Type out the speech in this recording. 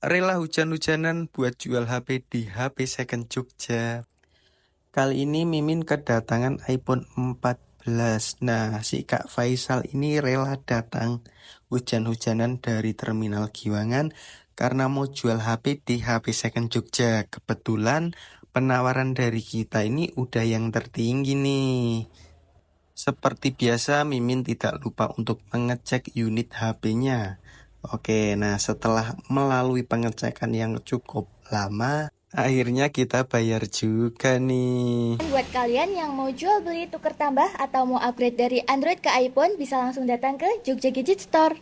Rela hujan-hujanan buat jual HP di HP Second Jogja. Kali ini Mimin kedatangan iPhone 14. Nah, si Kak Faisal ini rela datang hujan-hujanan dari Terminal Giwangan karena mau jual HP di HP Second Jogja. Kebetulan penawaran dari kita ini udah yang tertinggi nih. Seperti biasa, Mimin tidak lupa untuk mengecek unit HP-nya. Oke, nah setelah melalui pengecekan yang cukup lama, akhirnya kita bayar juga nih. Buat kalian yang mau jual beli tuker tambah atau mau upgrade dari Android ke iPhone, bisa langsung datang ke Jogja Gadget Store.